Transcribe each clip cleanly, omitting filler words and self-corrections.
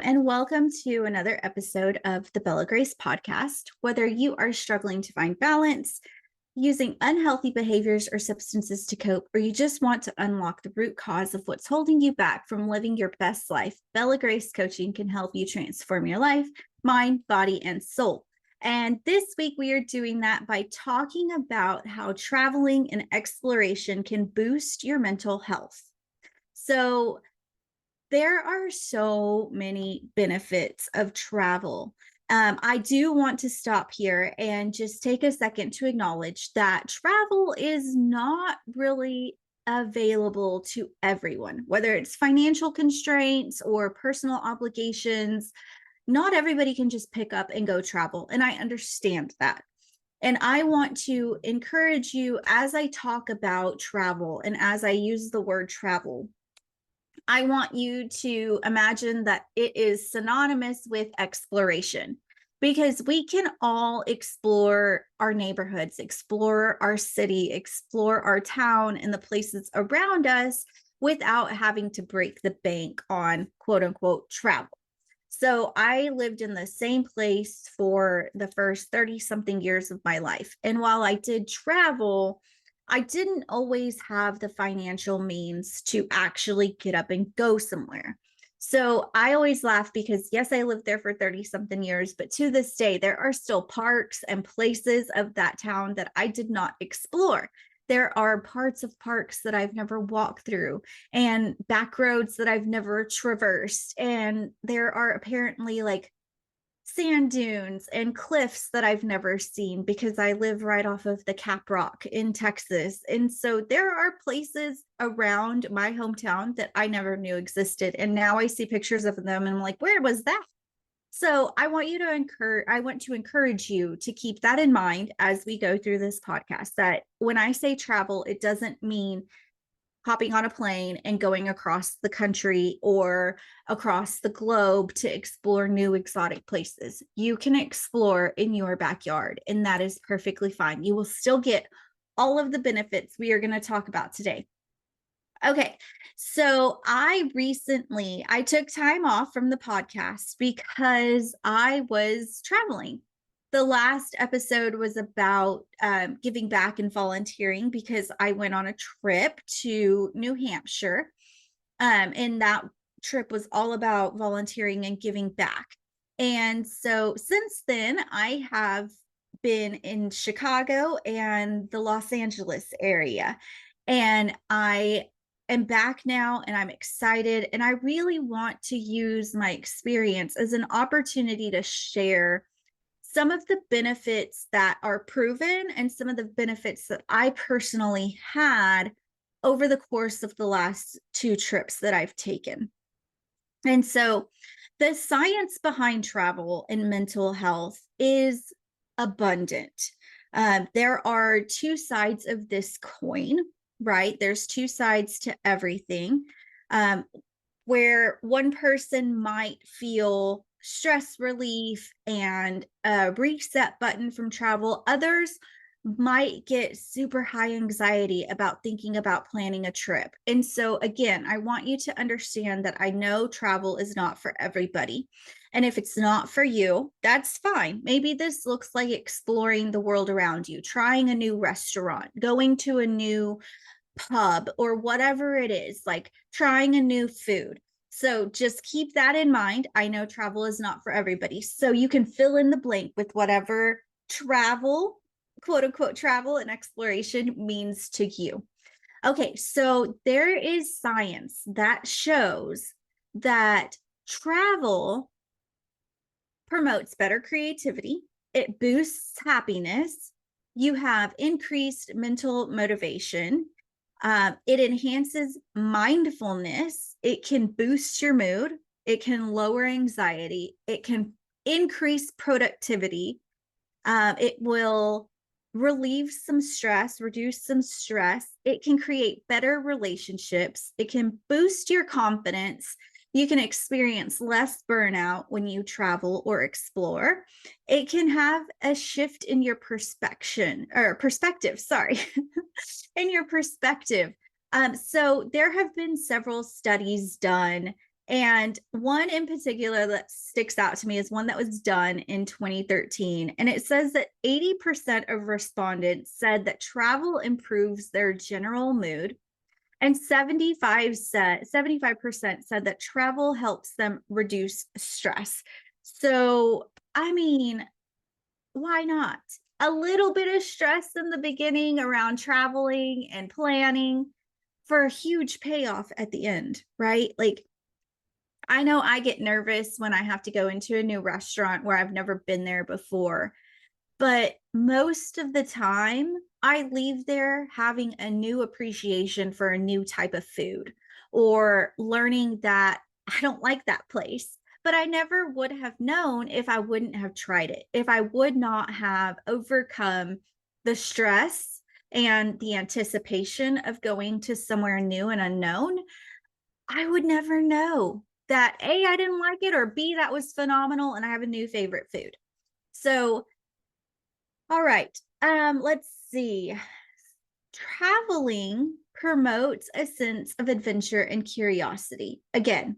and welcome to another episode of the Bella Grace podcast. Whether you are struggling to find balance, using unhealthy behaviors or substances to cope, or you just want to unlock the root cause of what's holding you back from living your best life, Bella Grace Coaching can help you transform your life, mind, body, and soul. And this week we are doing that by talking about how traveling and exploration can boost your mental health. So, there are so many benefits of travel. I do want to stop here and just take a second to acknowledge that travel is not really available to everyone, whether it's financial constraints or personal obligations. Not everybody can just pick up and go travel, and I understand that. And I want to encourage you as I talk about travel and as I use the word travel, I want you to imagine that it is synonymous with exploration, because we can all explore our neighborhoods, explore our city, explore our town and the places around us without having to break the bank on quote unquote travel. So I lived in the same place for the first 30 something years of my life. And while I did travel, I didn't always have the financial means to actually get up and go somewhere. So I always laugh because, yes, I lived there for 30 something years, but to this day, there are still parks and places of that town that I did not explore. There are parts of parks that I've never walked through and back roads that I've never traversed. And there are apparently like sand dunes and cliffs that I've never seen because I live right off of the Cap Rock in Texas. And so there are places around my hometown that I never knew existed. And now I see pictures of them and I'm like, where was that? So I want to encourage you to keep that in mind as we go through this podcast, that when I say travel, it doesn't mean hopping on a plane and going across the country or across the globe to explore new exotic places. You can explore in your backyard, and that is perfectly fine. You will still get all of the benefits we are going to talk about today. Okay, so I took time off from the podcast because I was traveling. The last episode was about giving back and volunteering because I went on a trip to New Hampshire. And that trip was all about volunteering and giving back. And so since then, I have been in Chicago and the Los Angeles area. And I am back now and I'm excited. And I really want to use my experience as an opportunity to share some of the benefits that are proven and some of the benefits that I personally had over the course of the last 2 trips that I've taken. And so the science behind travel and mental health is abundant. There are 2 sides of this coin, right? There's 2 sides to everything, where one person might feel stress relief and a reset button from travel. Others might get super high anxiety about thinking about planning a trip. And so, again, I want you to understand that I know travel is not for everybody. And if it's not for you, that's fine. Maybe this looks like exploring the world around you, trying a new restaurant, going to a new pub, or whatever it is, like trying a new food. So just keep that in mind. I know travel is not for everybody. So you can fill in the blank with whatever travel, quote unquote, travel and exploration means to you. Okay, so there is science that shows that travel promotes better creativity, it boosts happiness, you have increased mental motivation, it enhances mindfulness. It can boost your mood. It can lower anxiety. It can increase productivity. It will relieve some stress, reduce some stress. It can create better relationships. It can boost your confidence. You can experience less burnout when you travel or explore. It can have a shift in your perspective, sorry, in your perspective. So there have been several studies done And one in particular that sticks out to me is one that was done in 2013. And it says that 80% of respondents said that travel improves their general mood. And 75% said that travel helps them reduce stress. So, I mean, why not? A little bit of stress in the beginning around traveling and planning for a huge payoff at the end, right? Like, I know I get nervous when I have to go into a new restaurant where I've never been there before, but most of the time I leave there having a new appreciation for a new type of food or learning that I don't like that place. But I never would have known if I wouldn't have tried it, if I would not have overcome the stress and the anticipation of going to somewhere new and unknown. I would never know that A, I didn't like it, or B, that was phenomenal and I have a new favorite food. So, all right, let's see. Traveling promotes a sense of adventure and curiosity. Again,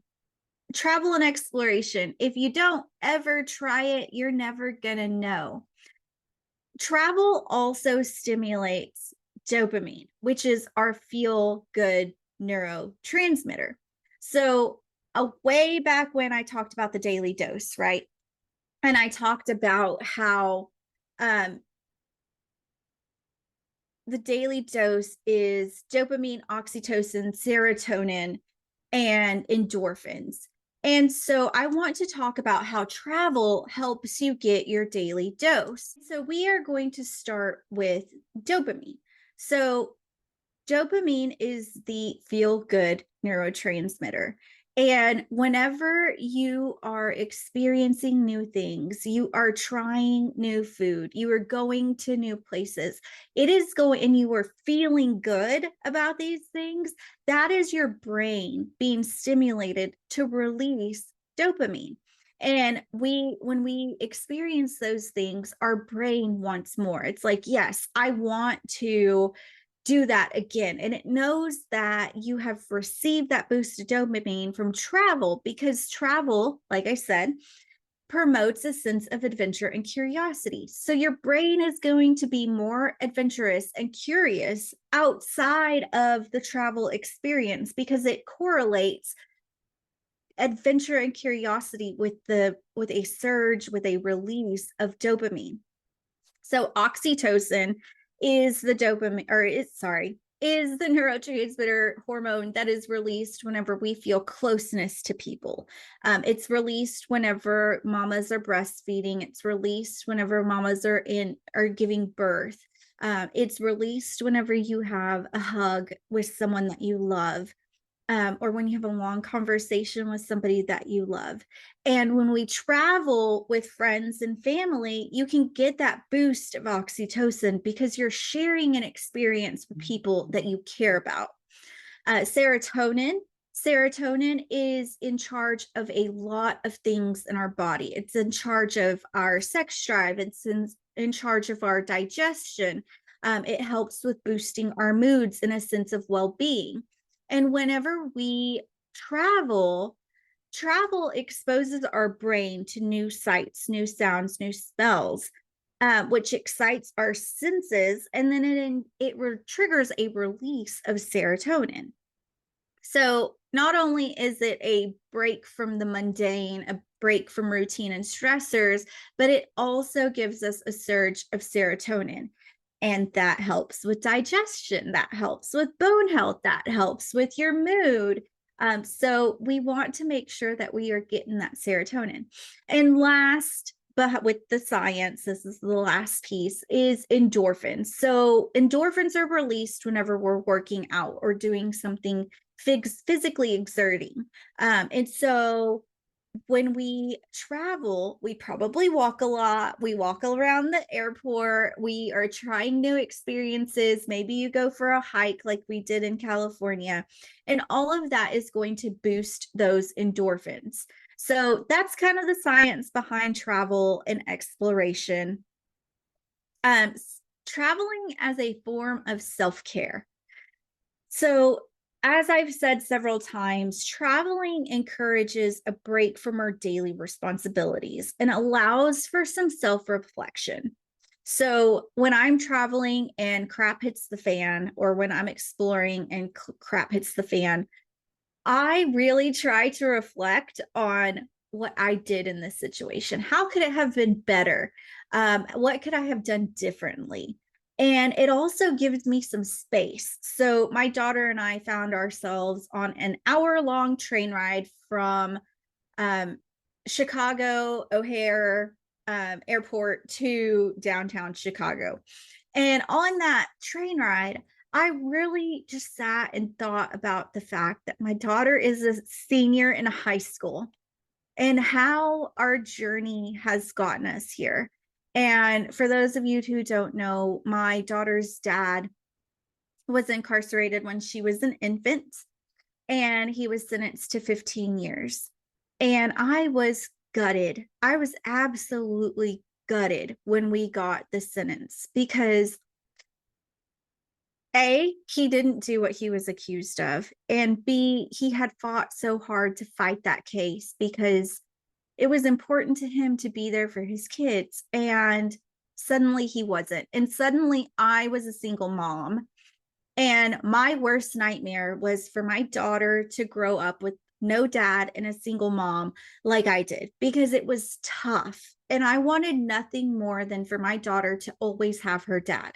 travel and exploration. If you don't ever try it, you're never gonna know. Travel also stimulates dopamine, which is our feel good neurotransmitter. So, way back when I talked about the daily dose, right? And I talked about how the daily dose is dopamine, oxytocin, serotonin, and endorphins. And so I want to talk about how travel helps you get your daily dose. So we are going to start with dopamine. So dopamine is the feel good neurotransmitter. And whenever you are experiencing new things, you are trying new food, you are going to new places, it is going and you are feeling good about these things, that is your brain being stimulated to release dopamine. And when we experience those things, our brain wants more. It's like, yes, I want to do that again. And it knows that you have received that boost of dopamine from travel because travel, like I said, promotes a sense of adventure and curiosity. So your brain is going to be more adventurous and curious outside of the travel experience because it correlates adventure and curiosity with a surge, with a release of dopamine. So oxytocin is the neurotransmitter hormone that is released whenever we feel closeness to people. It's released whenever mamas are breastfeeding. It's released whenever mamas are giving birth. It's released whenever you have a hug with someone that you love. Or when you have a long conversation with somebody that you love. And when we travel with friends and family, you can get that boost of oxytocin because you're sharing an experience with people that you care about. Serotonin is in charge of a lot of things in our body. It's in charge of our sex drive. It's in charge of our digestion. It helps with boosting our moods and a sense of well-being. And whenever we travel exposes our brain to new sights, new sounds, new smells, which excites our senses, and then it triggers a release of serotonin. So not only is it a break from the mundane, a break from routine and stressors, but it also gives us a surge of serotonin. And that helps with digestion, that helps with bone health, that helps with your mood. So we want to make sure that we are getting that serotonin. And last, but with the science, this is the last piece, is endorphins. So endorphins are released whenever we're working out or doing something physically exerting. And so when we travel, we probably walk a lot. We walk around the airport. We are trying new experiences. Maybe you go for a hike like we did in California. And all of that is going to boost those endorphins. So that's kind of the science behind travel and exploration. Traveling as a form of self-care. So As I've said several times, traveling encourages a break from our daily responsibilities and allows for some self reflection. So, when I'm traveling and crap hits the fan, or when I'm exploring and crap hits the fan, I really try to reflect on what I did in this situation. How could it have been better? What could I have done differently? And it also gives me some space. So, my daughter and I found ourselves on an hour-long train ride from um, Chicago O'Hare Airport to downtown Chicago. And on that train ride, I really just sat and thought about the fact that my daughter is a senior in high school and how our journey has gotten us here. And for those of you who don't know, my daughter's dad was incarcerated when she was an infant, and he was sentenced to 15 years. And I was gutted. I was absolutely gutted when we got the sentence because A, he didn't do what he was accused of, and B, he had fought so hard to fight that case because it was important to him to be there for his kids. And suddenly he wasn't. And suddenly I was a single mom. And my worst nightmare was for my daughter to grow up with no dad and a single mom like I did, because it was tough. And I wanted nothing more than for my daughter to always have her dad.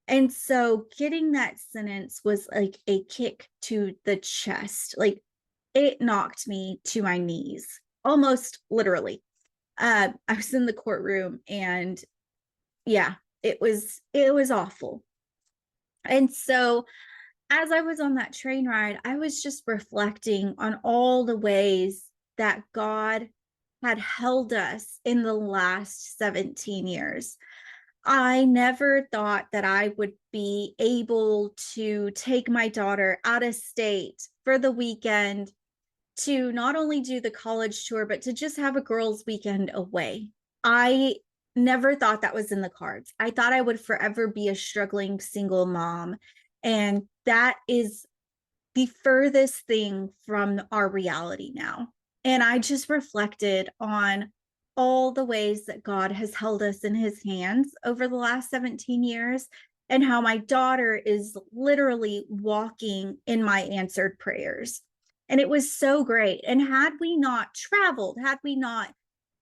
And so getting that sentence was like a kick to the chest. Like, it knocked me to my knees, almost literally. I was in the courtroom, and yeah, it was awful. And so as I was on that train ride, I was just reflecting on all the ways that God had held us in the last 17 years. I never thought that I would be able to take my daughter out of state for the weekend to not only do the college tour, but to just have a girls' weekend away. I never thought that was in the cards. I thought I would forever be a struggling single mom. And that is the furthest thing from our reality now. And I just reflected on all the ways that God has held us in his hands over the last 17 years, and how my daughter is literally walking in my answered prayers. And it was so great. And had we not traveled, had we not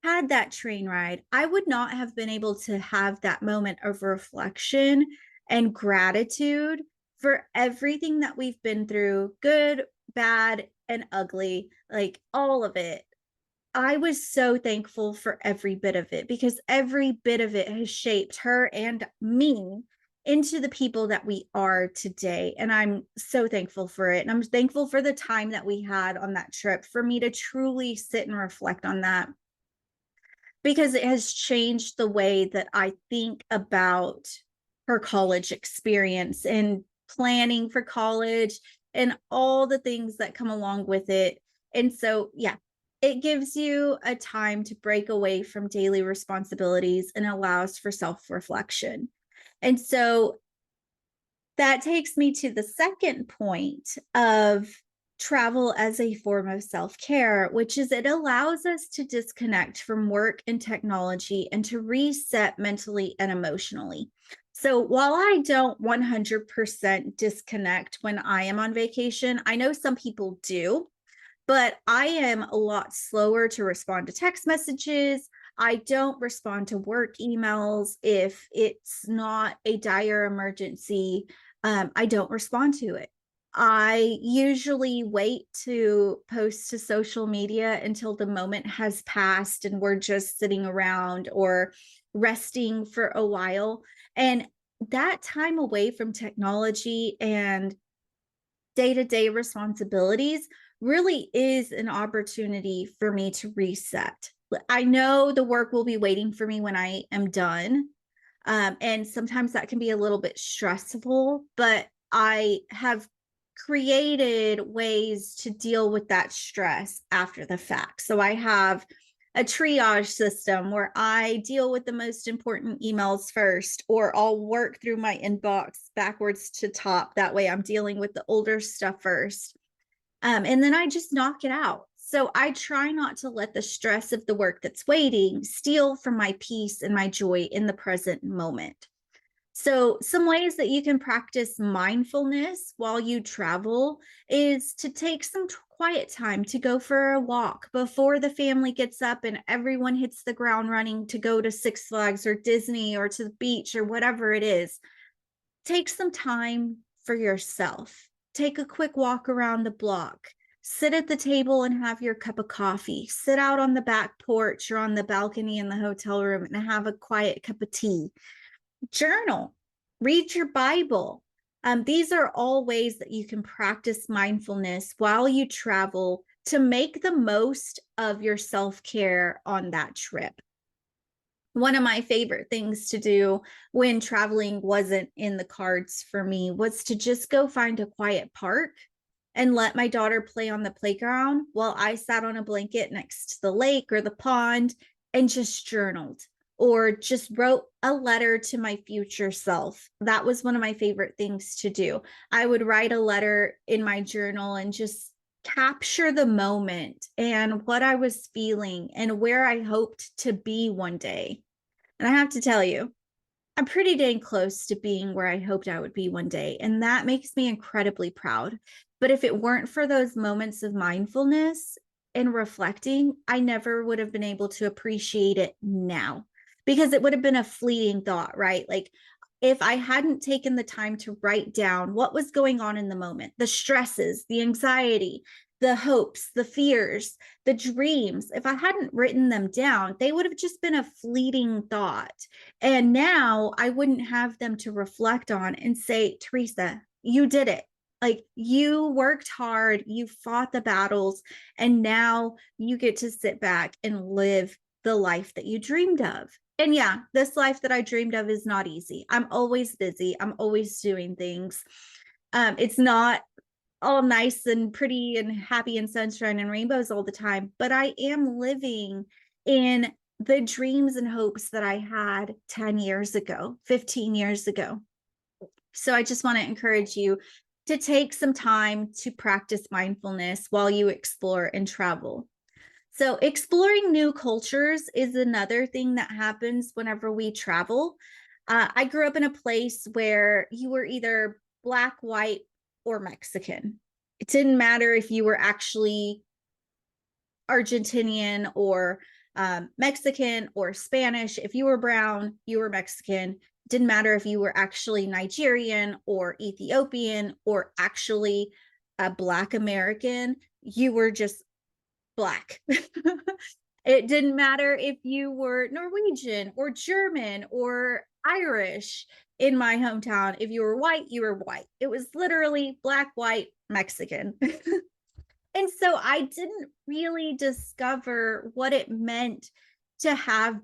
had that train ride, I would not have been able to have that moment of reflection and gratitude for everything that we've been through, good, bad, and ugly, like all of it. I was so thankful for every bit of it, because every bit of it has shaped her and me into the people that we are today. And I'm so thankful for it. And I'm thankful for the time that we had on that trip for me to truly sit and reflect on that, because it has changed the way that I think about her college experience and planning for college and all the things that come along with it. And so, yeah, it gives you a time to break away from daily responsibilities and allows for self reflection. And so that takes me to the second point of travel as a form of self care, which is it allows us to disconnect from work and technology and to reset mentally and emotionally. So while I don't 100% disconnect when I am on vacation, I know some people do, but I am a lot slower to respond to text messages. I don't respond to work emails if it's not a dire emergency. I don't respond to it. I usually wait to post to social media until the moment has passed and we're just sitting around or resting for a while. And that time away from technology and day-to-day responsibilities really is an opportunity for me to reset. I know the work will be waiting for me when I am done. And sometimes that can be a little bit stressful, but I have created ways to deal with that stress after the fact. So I have a triage system where I deal with the most important emails first, or I'll work through my inbox backwards to top. That way I'm dealing with the older stuff first. And then I just knock it out. So I try not to let the stress of the work that's waiting steal from my peace and my joy in the present moment. So, some ways that you can practice mindfulness while you travel is to take some quiet time to go for a walk before the family gets up and everyone hits the ground running to go to Six Flags or Disney or to the beach or whatever it is. Take some time for yourself. Take a quick walk around the block. Sit at the table and have your cup of coffee. Sit out on the back porch or on the balcony in the hotel room and have a quiet cup of tea. Journal, read your Bible. These are all ways that you can practice mindfulness while you travel to make the most of your self-care on that trip. One of my favorite things to do when traveling wasn't in the cards for me was to just go find a quiet park and let my daughter play on the playground while I sat on a blanket next to the lake or the pond and just journaled or just wrote a letter to my future self. That was one of my favorite things to do. I would write a letter in my journal and just capture the moment and what I was feeling and where I hoped to be one day. And I have to tell you, I'm pretty dang close to being where I hoped I would be one day. And that makes me incredibly proud. But if it weren't for those moments of mindfulness and reflecting, I never would have been able to appreciate it now because it would have been a fleeting thought, right? Like if I hadn't taken the time to write down what was going on in the moment, the stresses, the anxiety, the hopes, the fears, the dreams, if I hadn't written them down, they would have just been a fleeting thought. And now I wouldn't have them to reflect on and say, Teresa, you did it. Like you worked hard, you fought the battles, and now you get to sit back and live the life that you dreamed of. And yeah, this life that I dreamed of is not easy. I'm always busy. I'm always doing things. It's not all nice and pretty and happy and sunshine and rainbows all the time, but I am living in the dreams and hopes that I had 10 years ago, 15 years ago. So I just want to encourage you to take some time to practice mindfulness while you explore and travel. So exploring new cultures is another thing that happens whenever we travel. I grew up in a place where you were either Black, white, or Mexican. It didn't matter if you were actually Argentinian or Mexican or Spanish. If you were brown, you were Mexican. It didn't matter if you were actually Nigerian or Ethiopian or actually a Black American. You were just Black. It didn't matter if you were Norwegian or German or Irish in my hometown. If you were white, you were white. It was literally Black, white, Mexican. And so I didn't really discover what it meant to have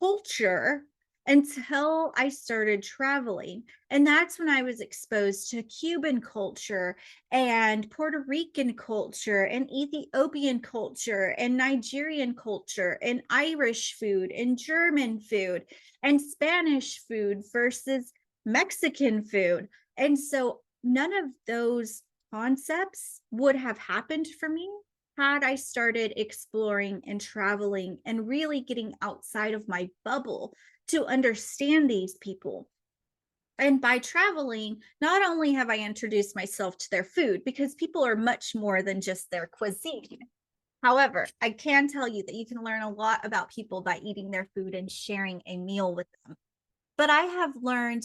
culture until I started traveling. And that's when I was exposed to Cuban culture and Puerto Rican culture and Ethiopian culture and Nigerian culture and Irish food and German food and Spanish food versus Mexican food. And so none of those concepts would have happened for me had I started exploring and traveling and really getting outside of my bubble to understand these people. And by traveling, not only have I introduced myself to their food, because people are much more than just their cuisine. However, I can tell you that you can learn a lot about people by eating their food and sharing a meal with them. But I have learned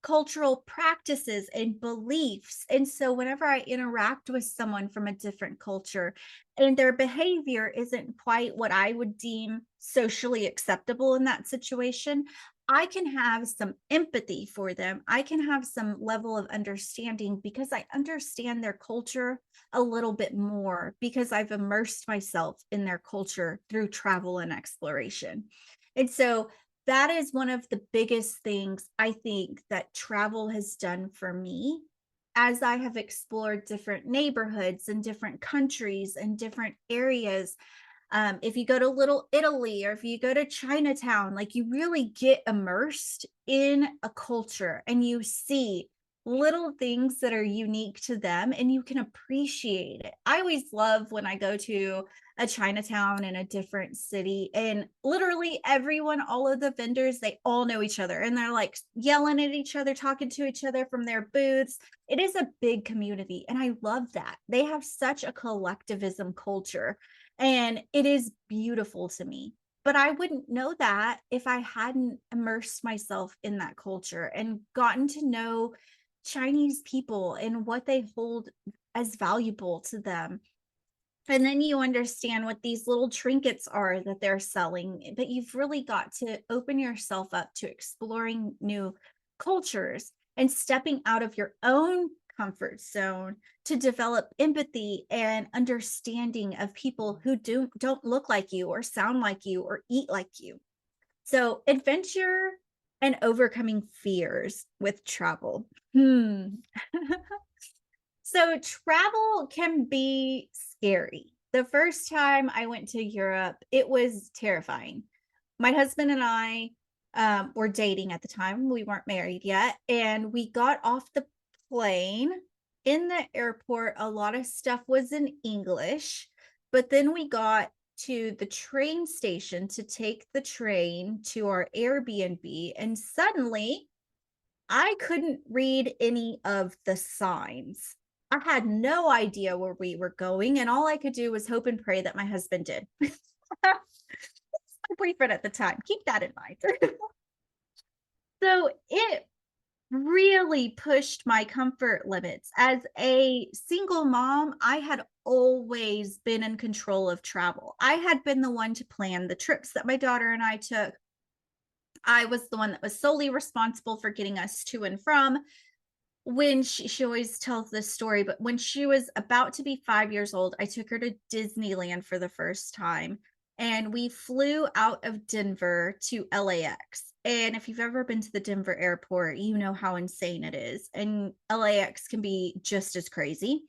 cultural practices and beliefs. And so whenever I interact with someone from a different culture and their behavior isn't quite what I would deem socially acceptable in that situation, I can have some empathy for them. I can have some level of understanding because I understand their culture a little bit more because I've immersed myself in their culture through travel and exploration. And so that is one of the biggest things I think that travel has done for me as I have explored different neighborhoods and different countries and different areas. If you go to Little Italy or if you go to Chinatown, like you really get immersed in a culture and you see little things that are unique to them and you can appreciate it. I always love when I go to a Chinatown in a different city and literally everyone, all of the vendors, they all know each other and they're like yelling at each other, talking to each other from their booths. It is a big community and I love that. They have such a collectivism culture and it is beautiful to me. But I wouldn't know that if I hadn't immersed myself in that culture and gotten to know Chinese people and what they hold as valuable to them. And then you understand what these little trinkets are that they're selling, but you've really got to open yourself up to exploring new cultures and stepping out of your own comfort zone to develop empathy and understanding of people who don't look like you or sound like you or eat like you. So adventure and overcoming fears with travel. So travel can be scary. The first time I went to Europe, it was terrifying. My husband and I were dating at the time. We weren't married yet. And we got off the plane. In the airport, a lot of stuff was in English. But then we got to the train station to take the train to our Airbnb. And suddenly, I couldn't read any of the signs. I had no idea where we were going, and all I could do was hope and pray that my husband did. My boyfriend at the time. Keep that in mind. So it really pushed my comfort limits. As a single mom, I had always been in control of travel. I had been the one to plan the trips that my daughter and I took. I was the one that was solely responsible for getting us to and from. When she always tells this story, but when she was about to be 5 years old, I took her to Disneyland for the first time. And we flew out of Denver to LAX. And if you've ever been to the Denver airport, you know how insane it is. And LAX can be just as crazy.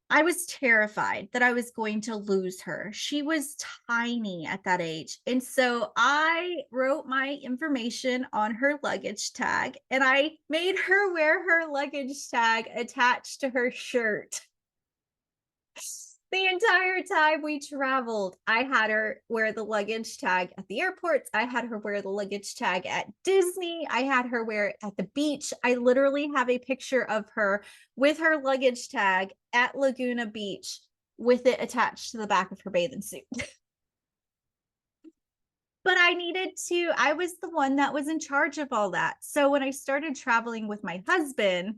I was terrified that I was going to lose her. She was tiny at that age. And so I wrote my information on her luggage tag and I made her wear her luggage tag attached to her shirt. The entire time we traveled, I had her wear the luggage tag at the airports. I had her wear the luggage tag at Disney. I had her wear it at the beach. I literally have a picture of her with her luggage tag at Laguna Beach with it attached to the back of her bathing suit. But I was the one that was in charge of all that. So when I started traveling with my husband,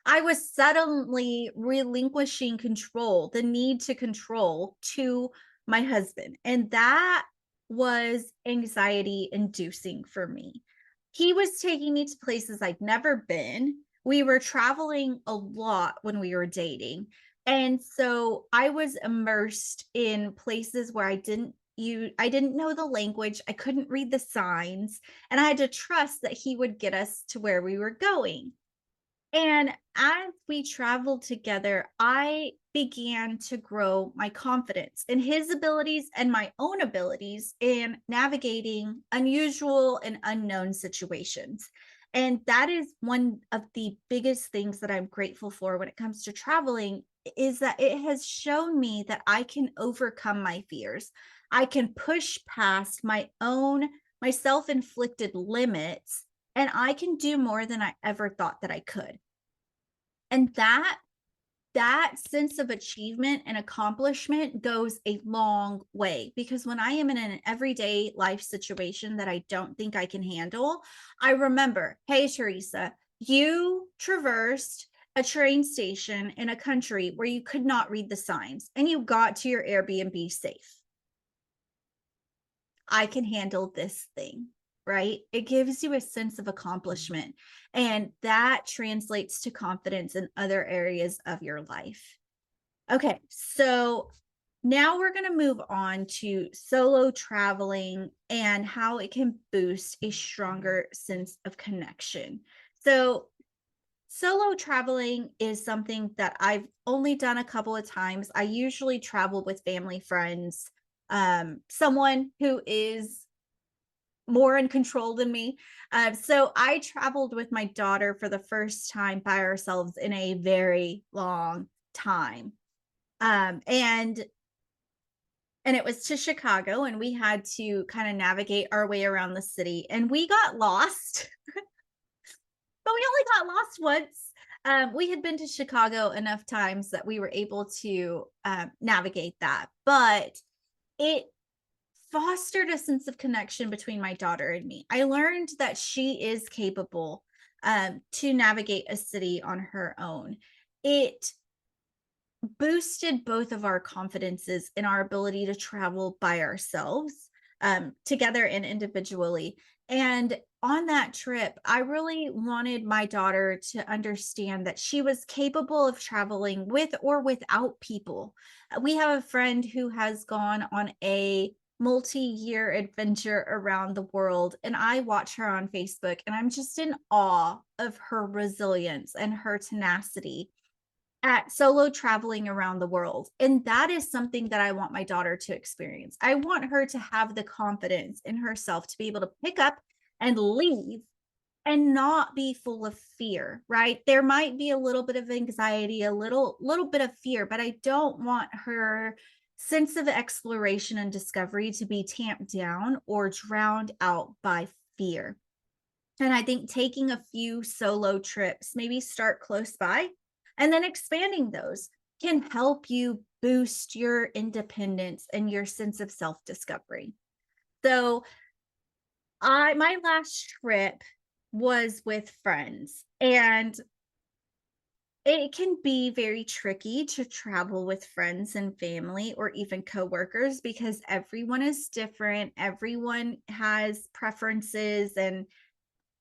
I was suddenly relinquishing control, the need to control to my husband. And that was anxiety inducing for me. He was taking me to places I'd never been. We were traveling a lot when we were dating. And so I was immersed in places where I didn't know the language. I couldn't read the signs, and I had to trust that he would get us to where we were going. And as we traveled together, I began to grow my confidence in his abilities and my own abilities in navigating unusual and unknown situations. And that is one of the biggest things that I'm grateful for when it comes to traveling is that it has shown me that I can overcome my fears. I can push past my self-inflicted limits and I can do more than I ever thought that I could. And that sense of achievement and accomplishment goes a long way because when I am in an everyday life situation that I don't think I can handle, I remember, hey, Teresa, you traversed a train station in a country where you could not read the signs and you got to your Airbnb safe. I can handle this thing, right? It gives you a sense of accomplishment, and that translates to confidence in other areas of your life. Okay, so now we're going to move on to solo traveling and how it can boost a stronger sense of connection. So Solo traveling is something that I've only done a couple of times. I usually travel with family, friends, someone who is more in control than me. So I traveled with my daughter for the first time by ourselves in a very long time. And it was to Chicago, and we had to kind of navigate our way around the city, and we got lost. But we only got lost once. We had been to Chicago enough times that we were able to navigate that. But it fostered a sense of connection between my daughter and me. I learned that she is capable to navigate a city on her own. It boosted both of our confidences in our ability to travel by ourselves, together and individually. And on that trip, I really wanted my daughter to understand that she was capable of traveling with or without people. We have a friend who has gone on a multi-year adventure around the world, and I watch her on Facebook, and I'm just in awe of her resilience and her tenacity at solo traveling around the world. And that is something that I want my daughter to experience. I want her to have the confidence in herself to be able to pick up and leave and not be full of fear, right? There might be a little bit of anxiety, a little bit of fear, but I don't want her sense of exploration and discovery to be tamped down or drowned out by fear. And I think taking a few solo trips, maybe start close by and then expanding those, can help you boost your independence and your sense of self-discovery. So, my last trip was with friends, and it can be very tricky to travel with friends and family or even coworkers because everyone is different. Everyone has preferences and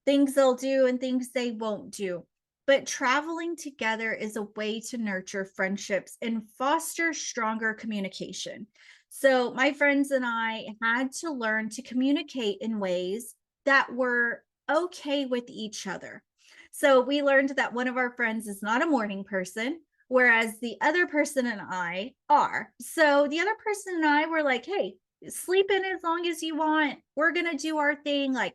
things they'll do and things they won't do. But traveling together is a way to nurture friendships and foster stronger communication. So, my friends and I had to learn to communicate in ways that were okay with each other. So, we learned that one of our friends is not a morning person, whereas the other person and I are. So, the other person and I were like, hey, sleep in as long as you want. We're going to do our thing. Like,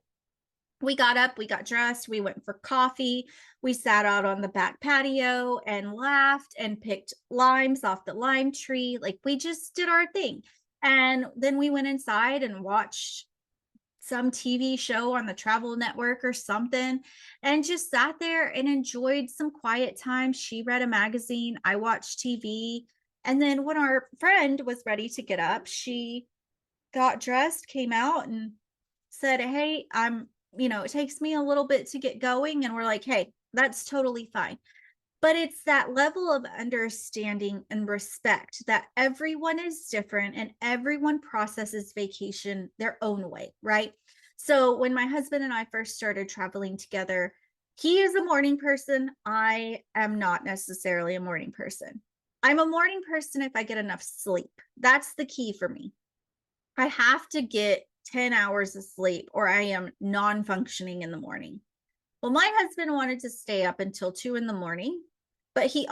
we got up, we got dressed, we went for coffee, we sat out on the back patio and laughed and picked limes off the lime tree. Like, we just did our thing. And then we went inside and watched some TV show on the travel network or something and just sat there and enjoyed some quiet time. She read a magazine, I watched TV. And then when our friend was ready to get up, she got dressed, came out and said, hey, it takes me a little bit to get going. And we're like, hey, that's totally fine. But it's that level of understanding and respect that everyone is different and everyone processes vacation their own way, right? So when my husband and I first started traveling together, he is a morning person. I am not necessarily a morning person. I'm a morning person if I get enough sleep. That's the key for me. I have to get 10 hours of sleep or I am non-functioning in the morning. Well, my husband wanted to stay up until 2 in the morning, but we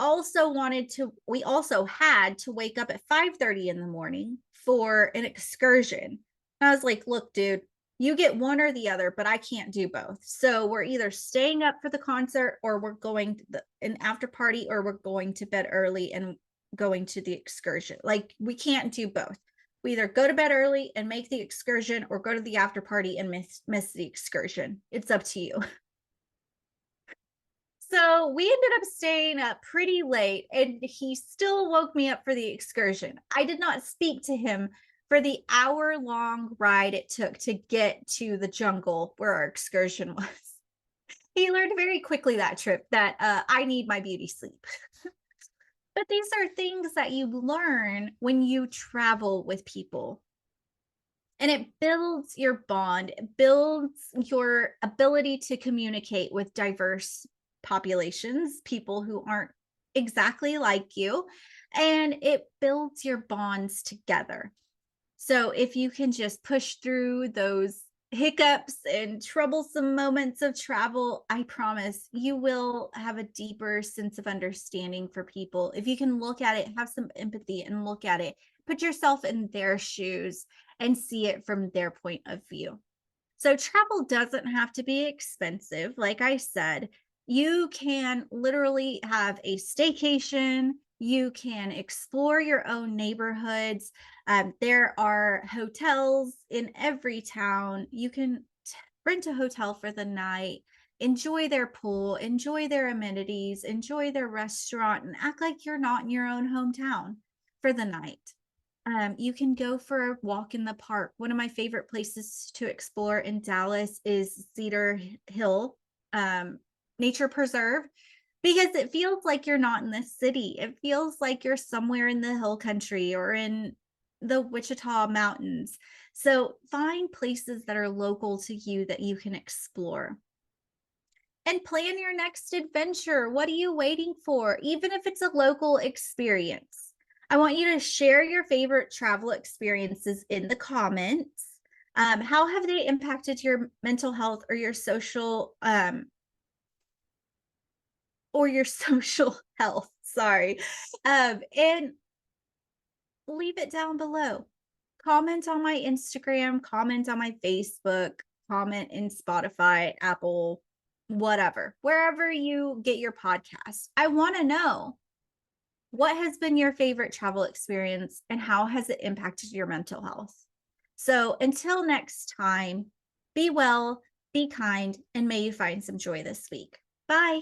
also had to wake up at 5:30 in the morning for an excursion. And I was like, look, dude, you get one or the other, but I can't do both. So we're either staying up for the concert or we're going to an after party or we're going to bed early and going to the excursion. Like, we can't do both. We either go to bed early and make the excursion or go to the after party and miss the excursion. It's up to you. So we ended up staying up pretty late and he still woke me up for the excursion. I did not speak to him for the hour-long ride it took to get to the jungle where our excursion was. He learned very quickly that trip that I need my beauty sleep. But these are things that you learn when you travel with people. And it builds your bond, it builds your ability to communicate with diverse populations, people who aren't exactly like you, and it builds your bonds together. So if you can just push through those hiccups and troublesome moments of travel, I promise you will have a deeper sense of understanding for people. If you can look at it, have some empathy and look at it, put yourself in their shoes and see it from their point of view. So travel doesn't have to be expensive. Like I said, you can literally have a staycation. You can explore your own neighborhoods. There are hotels in every town. You can rent a hotel for the night, enjoy their pool, enjoy their amenities, enjoy their restaurant, and act like you're not in your own hometown for the night. You can go for a walk in the park. One of my favorite places to explore in Dallas is Cedar Hill Nature Preserve because it feels like you're not in the city. It feels like you're somewhere in the hill country or in the Wichita Mountains. So find places that are local to you that you can explore and plan your next adventure. What are you waiting for? Even if it's a local experience, I want you to share your favorite travel experiences in the comments. How have they impacted your mental health or your social health? Sorry. And leave it down below. Comment on my Instagram, comment on my Facebook, comment in Spotify, Apple, whatever, wherever you get your podcast. I want to know what has been your favorite travel experience and how has it impacted your mental health? So until next time, be well, be kind, and may you find some joy this week. Bye.